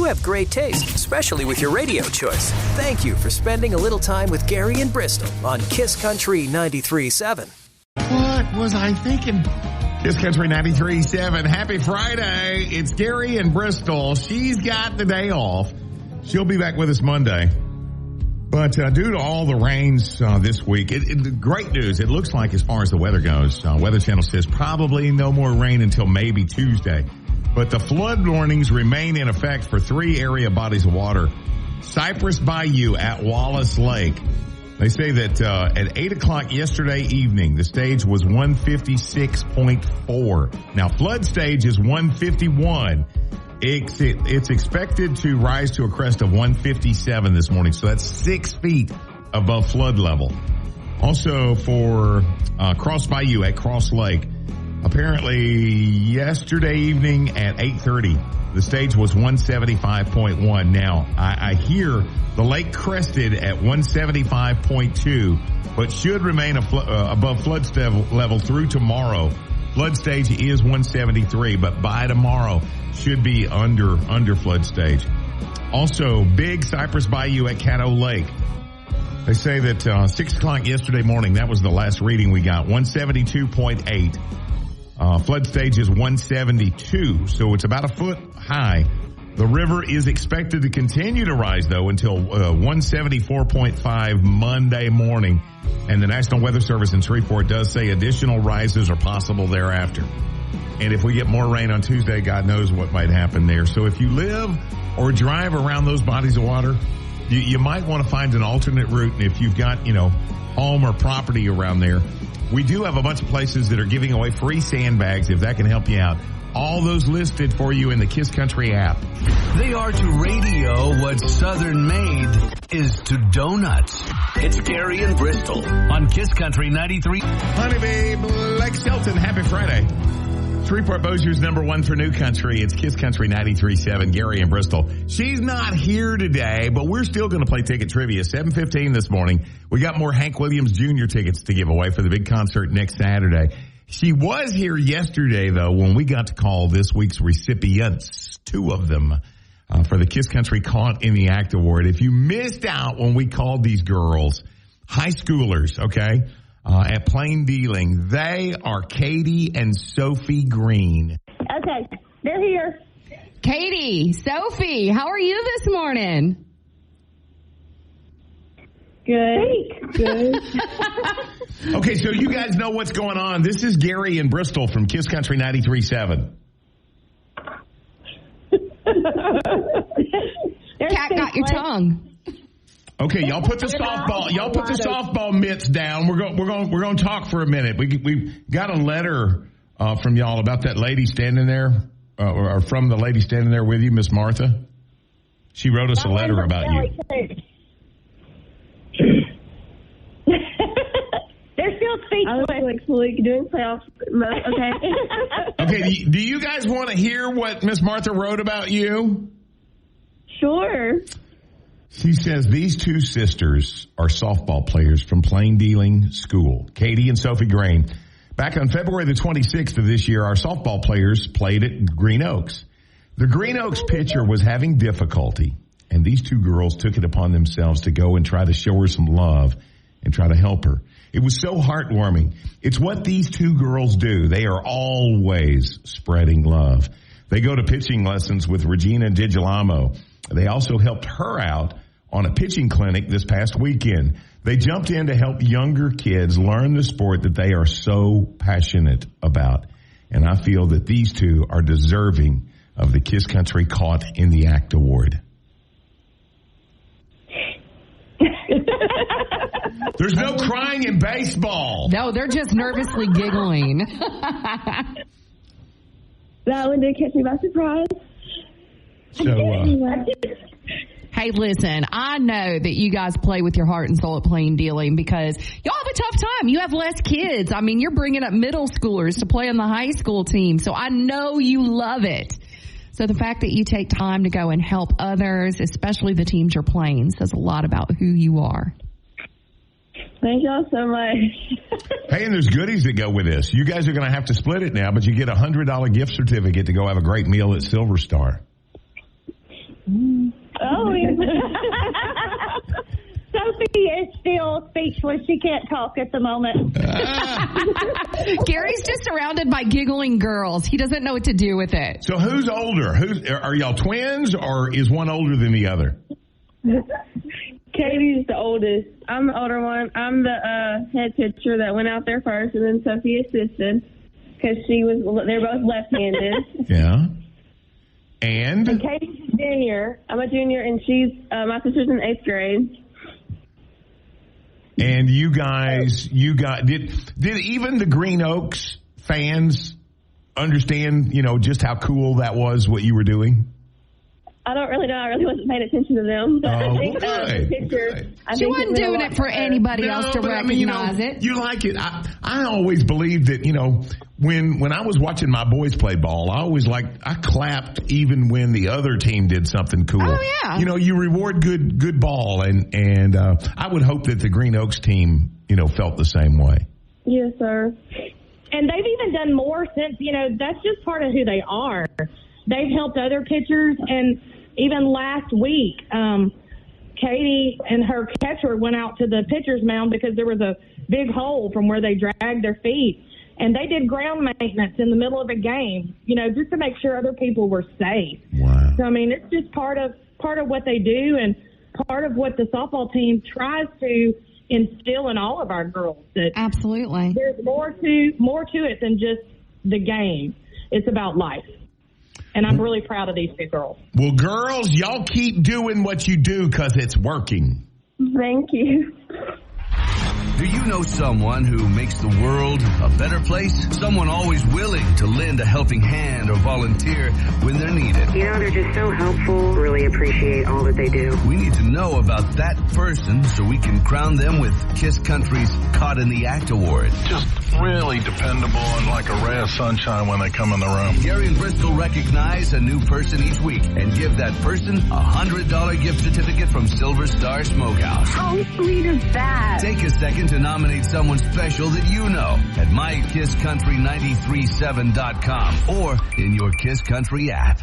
have great taste, especially with your radio choice. Thank you for spending a little time with Gary and Bristol on Kiss Country 93.7. What was I thinking? Kiss Country 93.7. Happy Friday. It's Gary and Bristol. She's got the day off. She'll be back with us Monday. But due to all the rains this week, great news. It looks like as far as the weather goes, Weather Channel says probably no more rain until maybe Tuesday. But the flood warnings remain in effect for 3 area bodies of water. Cypress Bayou at Wallace Lake. They say that at 8 o'clock yesterday evening, the stage was 156.4. Now, flood stage is 151. It's expected to rise to a crest of 157 this morning, so that's 6 feet above flood level. Also for Cross Bayou at Cross Lake, apparently yesterday evening at 8:30, the stage was 175.1. Now, I hear the lake crested at 175.2, but should remain above flood level through tomorrow. Flood stage is 173, but by tomorrow should be under flood stage. Also, Big Cypress Bayou at Caddo Lake. They say that 6 o'clock yesterday morning, that was the last reading we got, 172.8. Flood stage is 172, so it's about a foot high. The river is expected to continue to rise, though, until 174.5 Monday morning. And the National Weather Service in Shreveport does say additional rises are possible thereafter. And if we get more rain on Tuesday, God knows what might happen there. So if you live or drive around those bodies of water, you might want to find an alternate route. And if you've got, home or property around there, we do have a bunch of places that are giving away free sandbags, if that can help you out. All those listed for you in the Kiss Country app. They are to radio what Southern made is to donuts. It's Gary and Bristol on Kiss Country 93. Honeybee, Lex Shelton, happy Friday. Shreveport Bossier's number 1 for New Country. It's Kiss Country 93.7, Gary and Bristol. She's not here today, but we're still going to play ticket trivia. 7:15 this morning. We got more Hank Williams Jr. tickets to give away for the big concert next Saturday. She was here yesterday, though, when we got to call this week's recipients, 2 of them, for the Kiss Country Caught in the Act Award. If you missed out when we called these girls, high schoolers, okay, at Plain Dealing, they are Katie and Sophie Green. Okay, they're here. Katie, Sophie, how are you this morning? Good. Okay, so you guys know what's going on. This is Gary and Bristol from Kiss Country 93.7. Cat got your tongue. Okay, y'all put the softball mitts down. We're going to talk for a minute. We got a letter from y'all about that lady standing there, or from the lady standing there with you, Miss Martha. She wrote us a letter about you. They're still speechless. I was like doing playoff mode. Okay. Okay. Do you guys want to hear what Miss Martha wrote about you? Sure. She says these 2 sisters are softball players from Plain Dealing School, Katie and Sophie Green. Back on February the 26th of this year, our softball players played at Green Oaks. The Green Oaks pitcher was having difficulty, and these 2 girls took it upon themselves to go and try to show her some love and try to help her. It was so heartwarming. It's what these 2 girls do. They are always spreading love. They go to pitching lessons with Regina Digilamo. They also helped her out on a pitching clinic this past weekend. They jumped in to help younger kids learn the sport that they are so passionate about. And I feel that these 2 are deserving of the Kiss Country Caught in the Act Award. There's no crying in baseball. No, they're just nervously giggling. That one did catch me by surprise. So, Hey, listen, I know that you guys play with your heart and soul at Plain Dealing because y'all have a tough time. You have less kids. I mean, you're bringing up middle schoolers to play on the high school team, so I know you love it. So the fact that you take time to go and help others, especially the teams you're playing, says a lot about who you are. Thank y'all so much. Hey, and there's goodies that go with this. You guys are going to have to split it now, but you get a $100 gift certificate to go have a great meal at Silver Star. Oh, Sophie is still speechless. She can't talk at the moment. Gary's just surrounded by giggling girls. He doesn't know what to do with it. So who's older? Are y'all twins, or is one older than the other? Katie's the oldest. I'm the older one. I'm the head pitcher that went out there first, and then Sophie assisted because they're both left-handed. Yeah. And Katie's a junior. I'm a junior, and she's my sister's in 8th grade. And you guys, did even the Green Oaks fans understand, just how cool that was, what you were doing? I don't really know. I really wasn't paying attention to them. But I think the picture. She wasn't doing it for anybody else to recognize it. You like it. I always believed that, when I was watching my boys play ball, I clapped even when the other team did something cool. Oh, yeah. You reward good ball. And I would hope that the Green Oaks team, felt the same way. Yes, sir. And they've even done more since, that's just part of who they are. They've helped other pitchers, and even last week, Katie and her catcher went out to the pitcher's mound because there was a big hole from where they dragged their feet. And they did ground maintenance in the middle of a game, just to make sure other people were safe. Wow. So, it's just part of what they do, and part of what the softball team tries to instill in all of our girls. That absolutely. There's more to it than just the game. It's about life. And I'm really proud of these two girls. Well, girls, y'all keep doing what you do because it's working. Thank you. Do you know someone who makes the world a better place? Someone always willing to lend a helping hand or volunteer when they're needed. They're just so helpful. Really appreciate all that they do. We need to know about that person so we can crown them with Kiss Country's Caught in the Act Award. Just really dependable and like a ray of sunshine when they come in the room. Gary and Bristol recognize a new person each week and give that person a $100 gift certificate from Silver Star Smokehouse. How sweet is that? Take a second to nominate someone special that you know at mykisscountry937.com or in your Kiss Country app.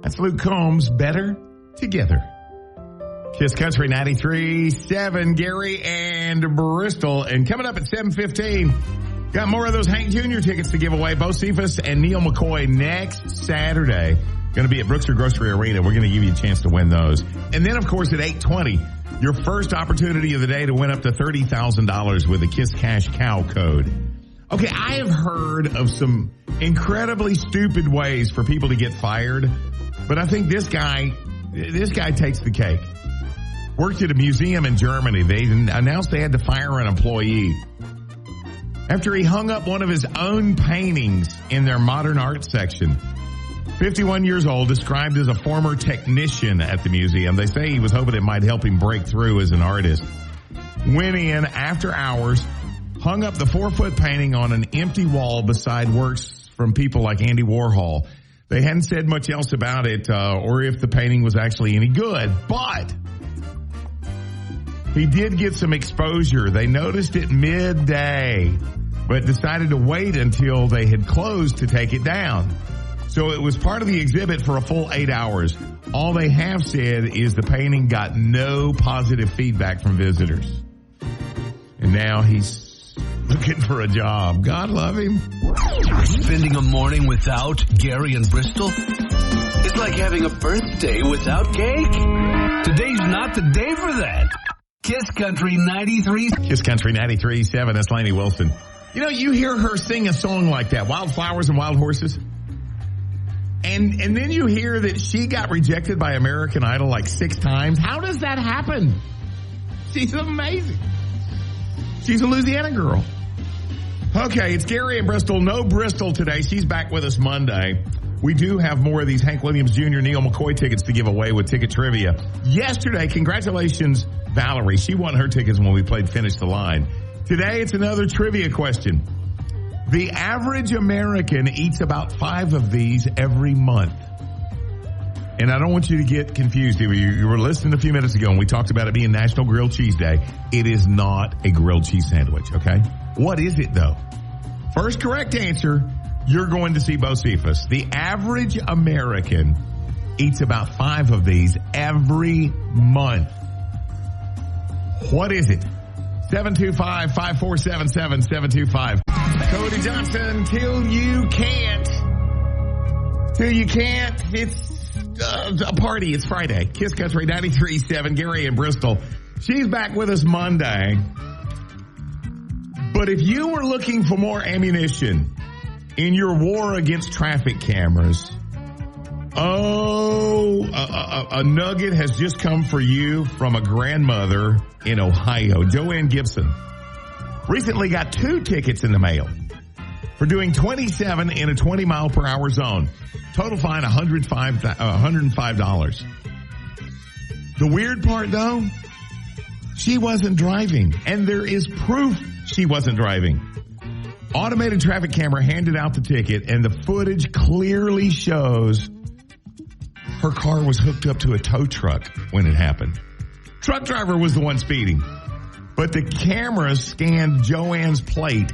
That's Luke Combs, Better Together. Kiss Country 93.7, Gary and Bristol. And coming up at 7:15, got more of those Hank Jr. tickets to give away. Bo Cephas and Neil McCoy next Saturday. Going to be at Brookshire Grocery Arena. We're going to give you a chance to win those. And then, of course, at 8:20, your first opportunity of the day to win up to $30,000 with a Kiss Cash Cow code. Okay, I have heard of some incredibly stupid ways for people to get fired, but I think this guy takes the cake. Worked at a museum in Germany. They announced they had to fire an employee after he hung up one of his own paintings in their modern art section. 51 years old, described as a former technician at the museum. They say he was hoping it might help him break through as an artist. Went in after hours, hung up the 4-foot painting on an empty wall beside works from people like Andy Warhol. They hadn't said much else about it or if the painting was actually any good, but he did get some exposure. They noticed it midday, but decided to wait until they had closed to take it down. So it was part of the exhibit for a full 8 hours. All they have said is the painting got no positive feedback from visitors. And now he's looking for a job. God love him. Spending a morning without Gary and Bristol? It's like having a birthday without cake. Today's not the day for that. Kiss Country 93. Kiss Country 93.7. That's Lainey Wilson. You hear her sing a song like that, Wildflowers and Wild Horses. And then you hear that she got rejected by American Idol like 6 times. How does that happen? She's amazing. She's a Louisiana girl. Okay, it's Gary and Bristol. No Bristol today. She's back with us Monday. We do have more of these Hank Williams Jr., Neil McCoy tickets to give away with Ticket Trivia. Yesterday, congratulations, Valerie. She won her tickets when we played Finish the Line. Today, it's another trivia question. The average American eats about 5 of these every month. And I don't want you to get confused. You were listening a few minutes ago and we talked about it being National Grilled Cheese Day. It is not a grilled cheese sandwich, okay? What is it, though? First correct answer, you're going to see Bo Cephas. The average American eats about 5 of these every month. What is it? 725-5477-725. Cody Johnson, till you can't. It's a party. It's Friday. Kiss Country 93.7, Gary in Bristol. She's back with us Monday. But if you were looking for more ammunition in your war against traffic cameras, a nugget has just come for you from a grandmother in Ohio. Joanne Gibson recently got 2 tickets in the mail for doing 27 in a 20-mile-per-hour zone. Total fine, $105. The weird part, though, she wasn't driving, and there is proof she wasn't driving. Automated traffic camera handed out the ticket, and the footage clearly shows her car was hooked up to a tow truck when it happened. Truck driver was the one speeding, but the camera scanned Joanne's plate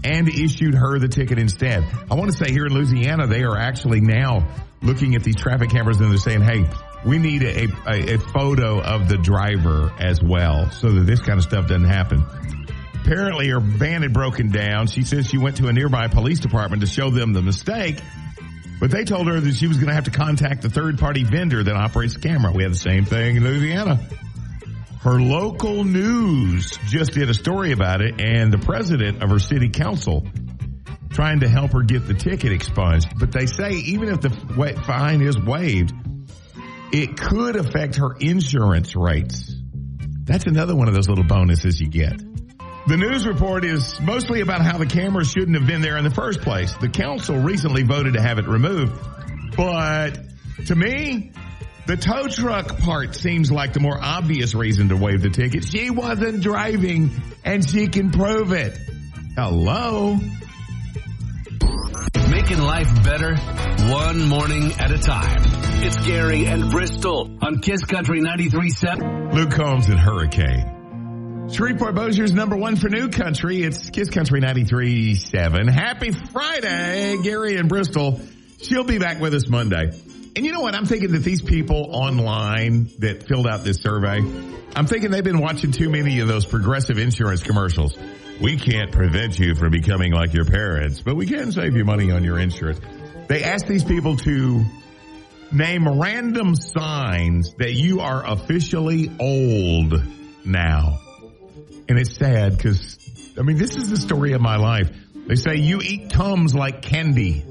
and issued her the ticket instead. I want to say here in Louisiana, they are actually now looking at these traffic cameras and they're saying, hey, we need a photo of the driver as well so that this kind of stuff doesn't happen. Apparently, her van had broken down. She says she went to a nearby police department to show them the mistake, but they told her that she was going to have to contact the third-party vendor that operates the camera. We have the same thing in Louisiana. Her local news just did a story about it, and the president of her city council trying to help her get the ticket expunged. But they say even if the fine is waived, it could affect her insurance rates. That's another one of those little bonuses you get. The news report is mostly about how the camera shouldn't have been there in the first place. The council recently voted to have it removed. But to me, the tow truck part seems like the more obvious reason to waive the ticket. She wasn't driving, and she can prove it. Hello? Making life better, one morning at a time. It's Gary and Bristol on Kiss Country 93.7. Luke Combs and Hurricane. Shreveport Bossier's number 1 for new country. It's Kiss Country 93.7. Happy Friday, Gary and Bristol. She'll be back with us Monday. And you know what? I'm thinking that these people online that filled out this survey, I'm thinking they've been watching too many of those Progressive insurance commercials. We can't prevent you from becoming like your parents, but we can save you money on your insurance. They asked these people to name random signs that you are officially old now. And it's sad because, I mean, this is the story of my life. They say you eat Tums like candy.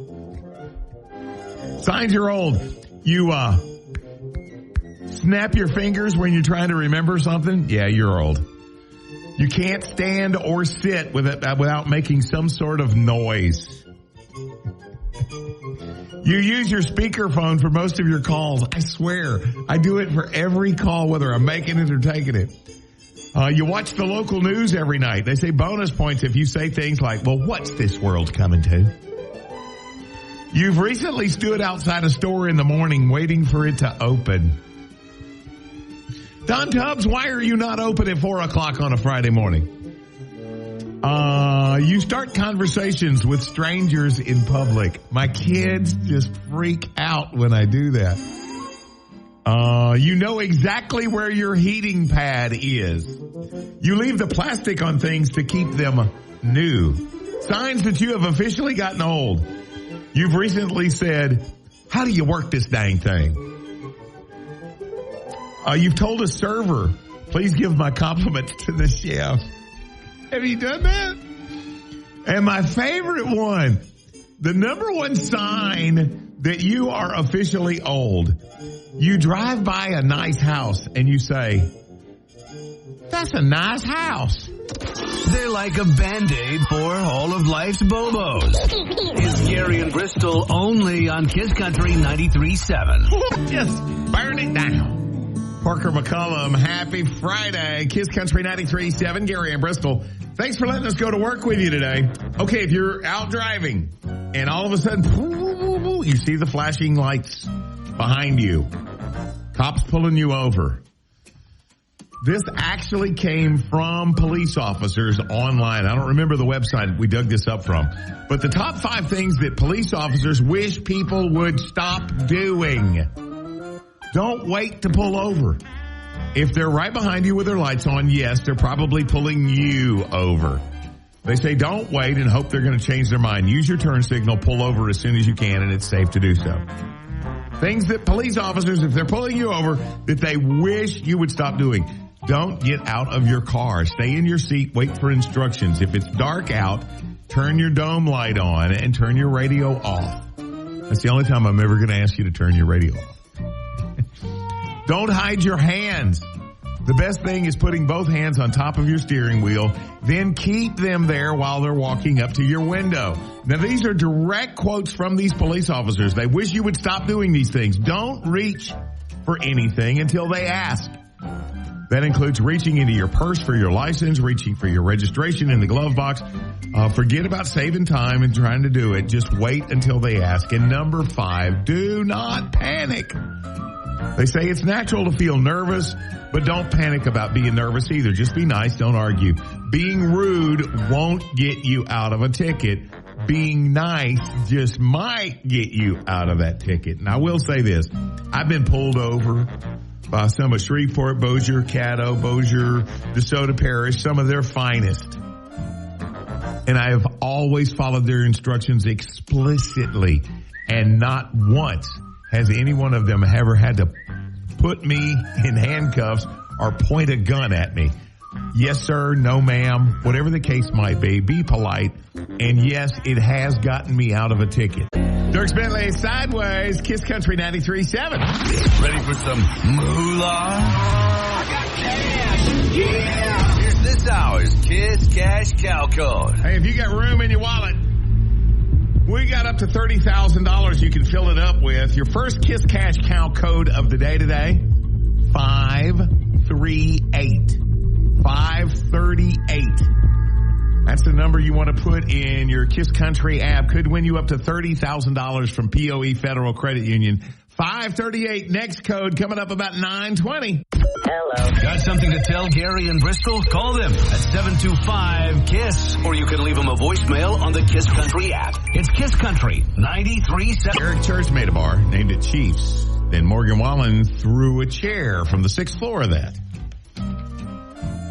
Signs you're old. You snap your fingers when you're trying to remember something. Yeah, you're old. You can't stand or sit without making some sort of noise. You use your speakerphone for most of your calls. I swear, I do it for every call, whether I'm making it or taking it. You watch the local news every night. They say bonus points if you say things like, well, what's this world coming to? You've recently stood outside a store in the morning waiting for it to open. Don Tubbs, why are you not open at 4 o'clock on a Friday morning? You start conversations with strangers in public. My kids just freak out when I do that. You know exactly where your heating pad is. You leave the plastic on things to keep them new. Signs that you have officially gotten old. You've recently said, how do you work this dang thing? You've told a server, please give my compliments to the chef. Have you done that? And my favorite one, the number 1 sign that you are officially old. You drive by a nice house and you say, that's a nice house. They're like a Band-Aid for all of life's bobos. It's Gary and Bristol only on Kiss Country 93.7. Just burn it down. Parker McCullum, happy Friday. Kiss Country 93.7, Gary and Bristol. Thanks for letting us go to work with you today. Okay, if you're out driving and all of a sudden you see the flashing lights behind you, cops pulling you over. This actually came from police officers online. I don't remember the website we dug this up from. But the top 5 things that police officers wish people would stop doing. Don't wait to pull over. If they're right behind you with their lights on, yes, they're probably pulling you over. They say don't wait and hope they're going to change their mind. Use your turn signal, pull over as soon as you can, and it's safe to do so. Things that police officers, if they're pulling you over, that they wish you would stop doing. Don't get out of your car. Stay in your seat. Wait for instructions. If it's dark out, turn your dome light on and turn your radio off. That's the only time I'm ever going to ask you to turn your radio off. Don't hide your hands. The best thing is putting both hands on top of your steering wheel, then keep them there while they're walking up to your window. Now, these are direct quotes from these police officers. They wish you would stop doing these things. Don't reach for anything until they ask. That includes reaching into your purse for your license, reaching for your registration in the glove box. Forget about saving time and trying to do it. Just wait until they ask. And number 5, do not panic. They say it's natural to feel nervous, but don't panic about being nervous either. Just be nice. Don't argue. Being rude won't get you out of a ticket. Being nice just might get you out of that ticket. And I will say this. I've been pulled over by some of Shreveport, Bossier, Caddo, Bossier, DeSoto Parish, some of their finest. And I have always followed their instructions explicitly. And not once has any one of them ever had to put me in handcuffs or point a gun at me. Yes, sir. No, ma'am. Whatever the case might be, be polite. And yes, it has gotten me out of a ticket. Dirk Bentley, Sideways, Kiss Country 93.7. Ready for some moolah? I got cash. Yeah. Here's this hour's Kiss Cash Cow Code. Hey, if you got room in your wallet, we got up to $30,000 you can fill it up with. Your first Kiss Cash Cow Code of the day today, 538. 538. That's the number you want to put in your Kiss Country app. Could win you up to $30,000 from POE Federal Credit Union. 538. Next code coming up about 9:20. Hello. Got something to tell Gary and Bristol? Call them at 725-KISS. Or you can leave them a voicemail on the Kiss Country app. It's Kiss Country 93.7. Eric Church made a bar, named it Chiefs. Then Morgan Wallen threw a chair from the 6th floor of that.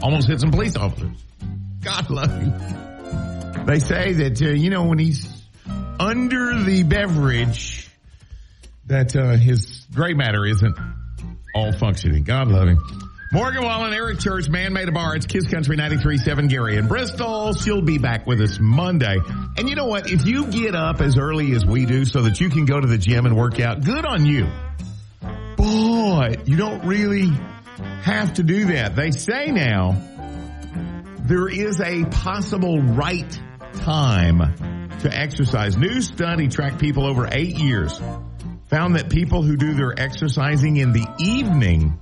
Almost hit some police officers. God love him. They say that, when he's under the beverage, that his gray matter isn't all functioning. God love him. Morgan Wallen, Eric Church, Man Made a Bar. It's Kiss Country 93.7, Gary in Bristol. She'll be back with us Monday. And you know what? If you get up as early as we do so that you can go to the gym and work out, good on you. But you don't really have to do that. They say now there is a possible right time to exercise. New study tracked people over 8 years, found that people who do their exercising in the evening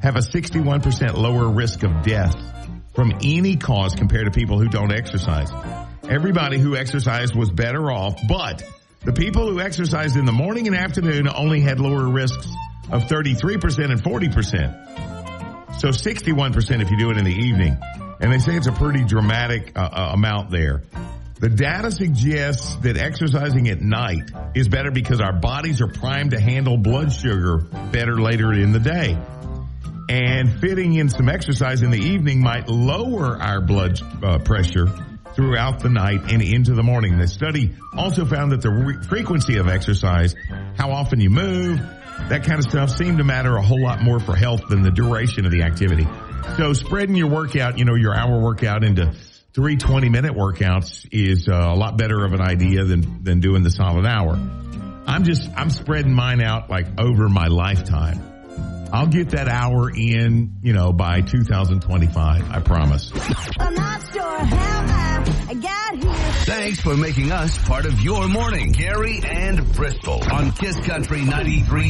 have a 61% lower risk of death from any cause compared to people who don't exercise. Everybody who exercised was better off, but the people who exercised in the morning and afternoon only had lower risks of 33% and 40%. So 61% if you do it in the evening. And they say it's a pretty dramatic amount there. The data suggests that exercising at night is better because our bodies are primed to handle blood sugar better later in the day. And fitting in some exercise in the evening might lower our blood pressure throughout the night and into the morning. The study also found that the frequency of exercise, how often you move, that kind of stuff seemed to matter a whole lot more for health than the duration of the activity. So spreading your workout, your hour workout into 3 20-minute workouts is a lot better of an idea than doing the solid hour. I'm spreading mine out like over my lifetime. I'll get that hour in, by 2025. I promise. I'm not sure how I got here. Thanks for making us part of your morning. Gary and Bristol on Kiss Country 93.